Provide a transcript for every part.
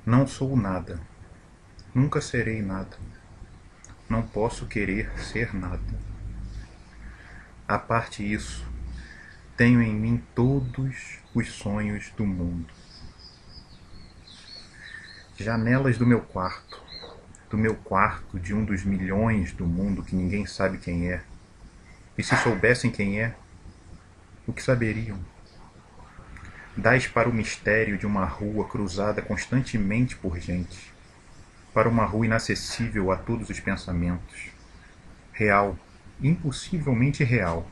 Não sou nada. Nunca serei nada. Não posso querer ser nada. À parte isso, tenho em mim todos os sonhos do mundo. Janelas do meu quarto de um dos milhões do mundo que ninguém sabe quem é. E se soubessem quem é, o que saberiam? Dás para o mistério de uma rua cruzada constantemente por gente, para uma rua inacessível a todos os pensamentos, real, impossivelmente real,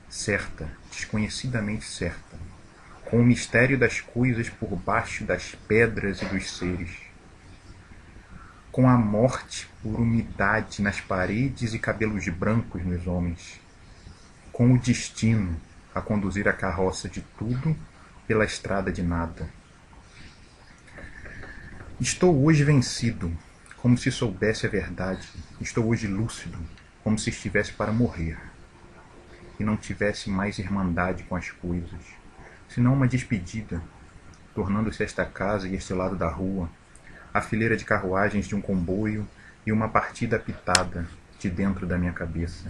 certa, desconhecidamente certa, com o mistério das coisas por baixo das pedras e dos seres, com a morte por umidade nas paredes e cabelos brancos nos homens, com o destino a conduzir a carroça de tudo pela estrada de nada. Estou hoje vencido, como se soubesse a verdade. Estou hoje lúcido, como se estivesse para morrer. E não tivesse mais irmandade com as coisas, senão uma despedida, tornando-se esta casa e este lado da rua, a fileira de carruagens de um comboio e uma partida apitada de dentro da minha cabeça,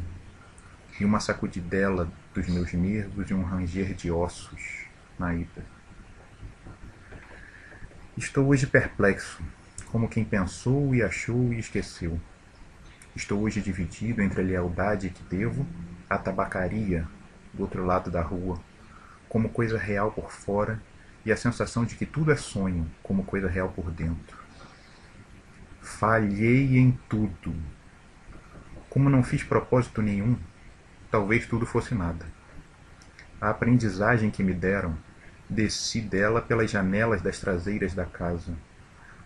e uma sacudidela dos meus nervos e um ranger de ossos na ida. Estou hoje perplexo, como quem pensou e achou e esqueceu. Estou hoje dividido entre a lealdade que devo à tabacaria do outro lado da rua, como coisa real por fora, e a sensação de que tudo é sonho, como coisa real por dentro. Falhei em tudo. Como não fiz propósito nenhum, talvez tudo fosse nada. A aprendizagem que me deram, desci dela pelas janelas das traseiras da casa.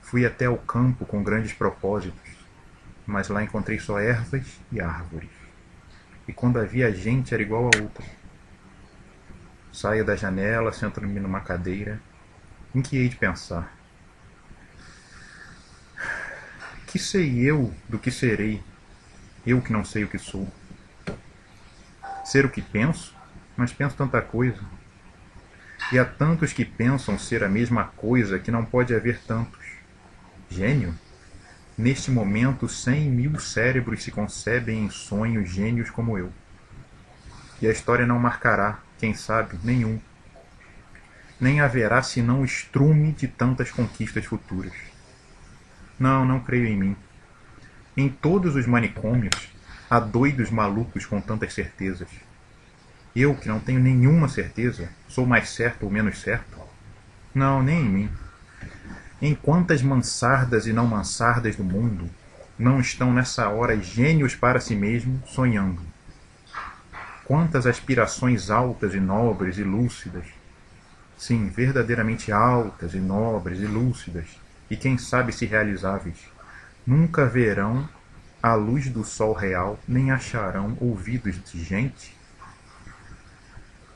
Fui até ao campo com grandes propósitos, mas lá encontrei só ervas e árvores. E quando havia gente era igual a outra. Saio da janela, sento-me numa cadeira. Em que hei de pensar? Que sei eu do que serei, eu que não sei o que sou? Ser o que penso? Mas penso tanta coisa. E há tantos que pensam ser a mesma coisa que não pode haver tantos. Gênio? Neste momento, 100.000 cérebros se concebem em sonhos gênios como eu. E a história não marcará, quem sabe, nenhum. Nem haverá senão o estrume de tantas conquistas futuras. Não creio em mim. Em todos os manicômios há doidos malucos com tantas certezas. Eu, que não tenho nenhuma certeza, sou mais certo ou menos certo? Não, nem em mim. Em quantas mansardas e não mansardas do mundo não estão nessa hora gênios para si mesmos sonhando? Quantas aspirações altas e nobres e lúcidas, sim, verdadeiramente altas e nobres e lúcidas, e quem sabe se realizáveis, nunca verão a luz do sol real, nem acharão ouvidos de gente?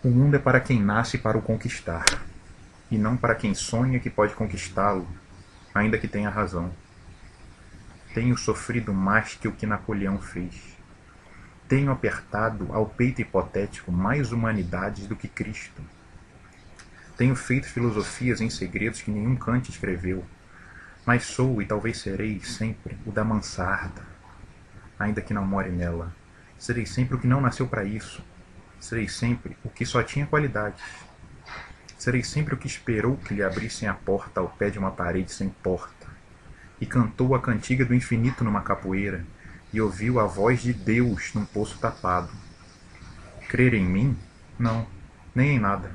O mundo é para quem nasce para o conquistar, e não para quem sonha que pode conquistá-lo, ainda que tenha razão. Tenho sofrido mais que o que Napoleão fez. Tenho apertado ao peito hipotético mais humanidades do que Cristo. Tenho feito filosofias em segredos que nenhum Kant escreveu, mas sou e talvez serei sempre o da mansarda, ainda que não more nela. Serei sempre o que não nasceu para isso. Serei sempre o que só tinha qualidades. Serei sempre o que esperou que lhe abrissem a porta ao pé de uma parede sem porta, e cantou a cantiga do infinito numa capoeira, e ouviu a voz de Deus num poço tapado. Crer em mim? Não, nem em nada.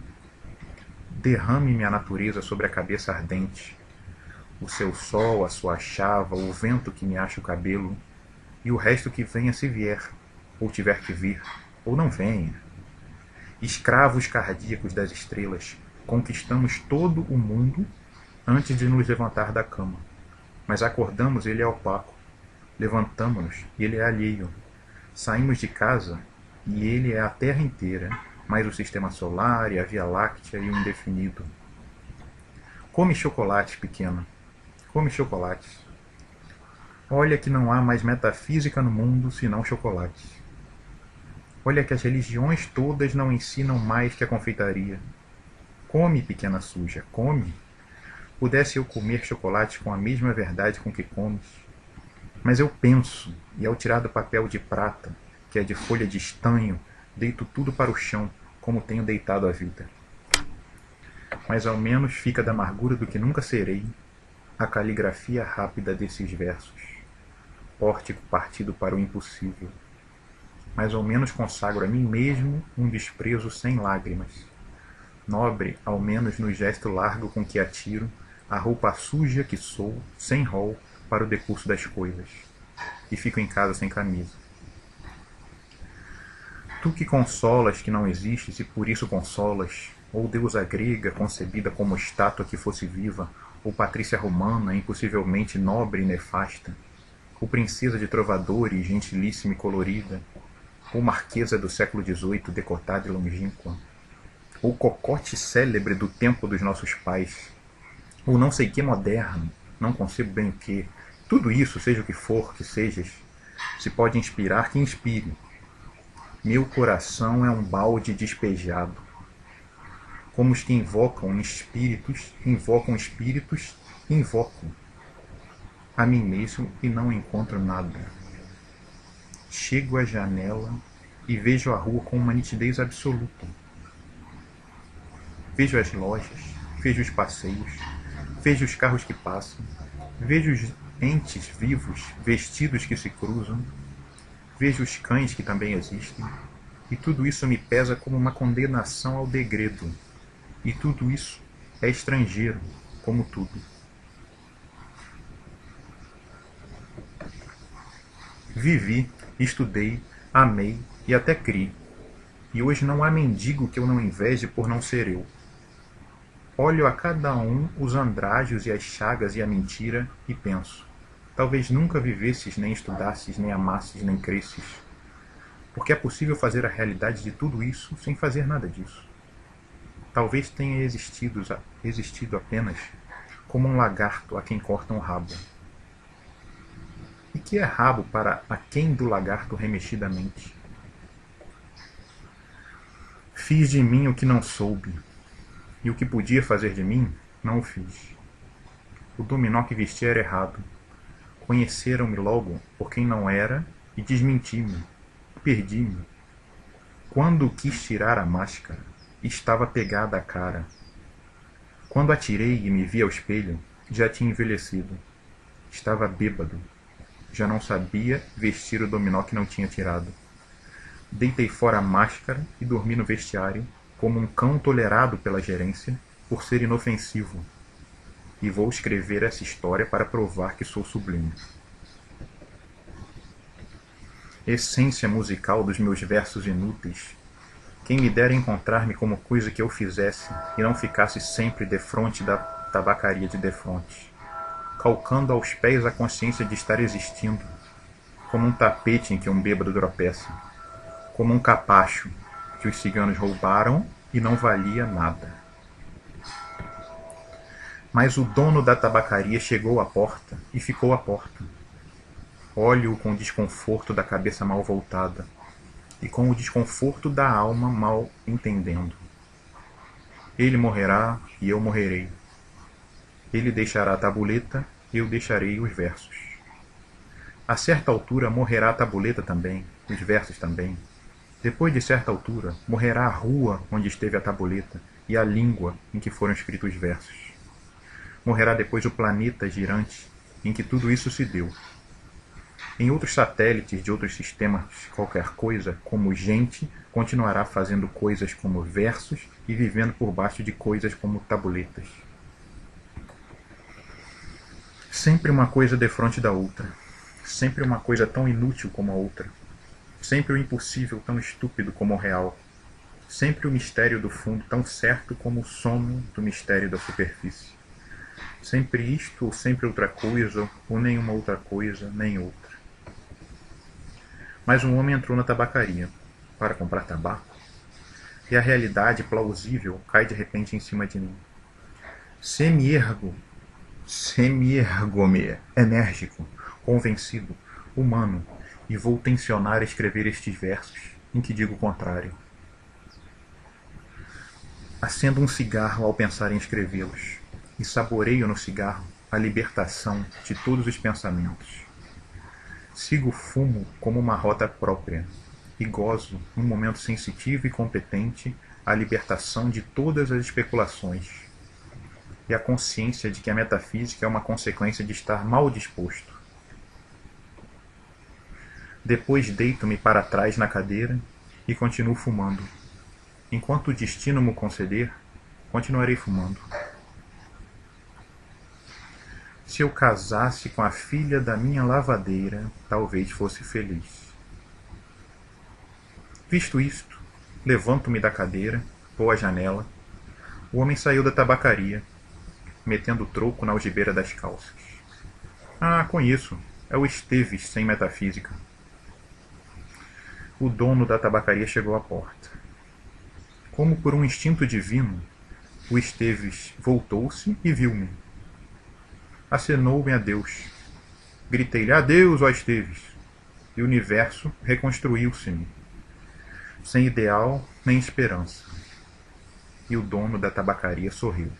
Derrame-me a natureza sobre a cabeça ardente, o seu sol, a sua chava, o vento que me acha o cabelo, e o resto que venha se vier, ou tiver que vir, ou não venha. Escravos cardíacos das estrelas, conquistamos todo o mundo antes de nos levantar da cama. Mas acordamos e ele é opaco. Levantamo-nos e ele é alheio. Saímos de casa e ele é a Terra inteira, mais o Sistema Solar e a Via Láctea e o indefinido. Come chocolate, pequena. Come chocolates. Olha que não há mais metafísica no mundo senão chocolates. Olha que as religiões todas não ensinam mais que a confeitaria. Come, pequena suja, come. Pudesse eu comer chocolate com a mesma verdade com que comes. Mas eu penso, e ao tirar do papel de prata, que é de folha de estanho, deito tudo para o chão, como tenho deitado a vida. Mas ao menos fica da amargura do que nunca serei a caligrafia rápida desses versos, pórtico partido para o impossível. Mas ao menos consagro a mim mesmo um desprezo sem lágrimas, nobre ao menos no gesto largo com que atiro a roupa suja que sou, sem rol, para o decurso das coisas, e fico em casa sem camisa. Tu que consolas que não existes e por isso consolas, ou deusa grega concebida como estátua que fosse viva, ou patrícia romana impossivelmente nobre e nefasta, ou princesa de trovadores gentilíssima e colorida, ou marquesa do século XVIII decotada e longínqua, ou cocote célebre do tempo dos nossos pais, ou não sei que moderno, não concebo bem o que, tudo isso, seja o que for que sejas, se pode inspirar que inspire. Meu coração é um balde despejado. Como os que invocam espíritos, invocam a mim mesmo e não encontro nada. Chego à janela e vejo a rua com uma nitidez absoluta. Vejo as lojas, vejo os passeios, vejo os carros que passam, vejo os entes vivos, vestidos que se cruzam, vejo os cães que também existem, e tudo isso me pesa como uma condenação ao degredo, e tudo isso é estrangeiro, como tudo. Vivi, estudei, amei e até criei, e hoje não há mendigo que eu não inveje por não ser eu. Olho a cada um os andrajos e as chagas e a mentira e penso, talvez nunca vivesses, nem estudasses, nem amasses, nem cresces, porque é possível fazer a realidade de tudo isso sem fazer nada disso. Talvez tenha existido apenas como um lagarto a quem cortam o rabo. E que é rabo para aquém do lagarto remexidamente? Fiz de mim o que não soube, e o que podia fazer de mim, não o fiz. O dominó que vesti era errado. Conheceram-me logo por quem não era e desmenti-me. Perdi-me. Quando quis tirar a máscara, estava pegada à cara. Quando atirei e me vi ao espelho, já tinha envelhecido. Estava bêbado. Já não sabia vestir o dominó que não tinha tirado. Deitei fora a máscara e dormi no vestiário, como um cão tolerado pela gerência, por ser inofensivo. E vou escrever essa história para provar que sou sublime. Essência musical dos meus versos inúteis. Quem me dera encontrar-me como coisa que eu fizesse e não ficasse sempre defronte da tabacaria de defronte, calcando aos pés a consciência de estar existindo, como um tapete em que um bêbado tropeça, como um capacho que os ciganos roubaram e não valia nada. Mas o dono da tabacaria chegou à porta e ficou à porta. Olho-o com o desconforto da cabeça mal voltada e com o desconforto da alma mal entendendo. Ele morrerá e eu morrerei. Ele deixará a tabuleta e eu deixarei os versos. A certa altura morrerá a tabuleta também, os versos também. Depois de certa altura, morrerá a rua onde esteve a tabuleta e a língua em que foram escritos os versos. Morrerá depois o planeta girante em que tudo isso se deu. Em outros satélites de outros sistemas, qualquer coisa, como gente, continuará fazendo coisas como versos e vivendo por baixo de coisas como tabuletas. Sempre uma coisa defronte da outra. Sempre uma coisa tão inútil como a outra. Sempre o impossível tão estúpido como o real. Sempre o mistério do fundo tão certo como o sono do mistério da superfície. Sempre isto ou sempre outra coisa, ou nenhuma outra coisa, nem outra. Mas um homem entrou na tabacaria para comprar tabaco, e a realidade plausível cai de repente em cima de mim. Semi-ergo-me, enérgico, convencido, humano, e vou tensionar escrever estes versos, em que digo o contrário. Acendo um cigarro ao pensar em escrevê-los. e saboreio no cigarro a libertação de todos os pensamentos. Sigo o fumo como uma rota própria e gozo, num momento sensitivo e competente, a libertação de todas as especulações e a consciência de que a metafísica é uma consequência de estar mal disposto. Depois deito-me para trás na cadeira e continuo fumando. Enquanto o destino me conceder, continuarei fumando. Se eu casasse com a filha da minha lavadeira, talvez fosse feliz. Visto isto, levanto-me da cadeira, vou à janela. O homem saiu da tabacaria, metendo o troco na algibeira das calças. Ah, conheço. É o Esteves sem metafísica. O dono da tabacaria chegou à porta. Como por um instinto divino, o Esteves voltou-se e viu-me. Acenou-me adeus. Gritei-lhe, adeus, ó Esteves. E o universo reconstruiu-se-me, sem ideal nem esperança. E o dono da tabacaria sorriu.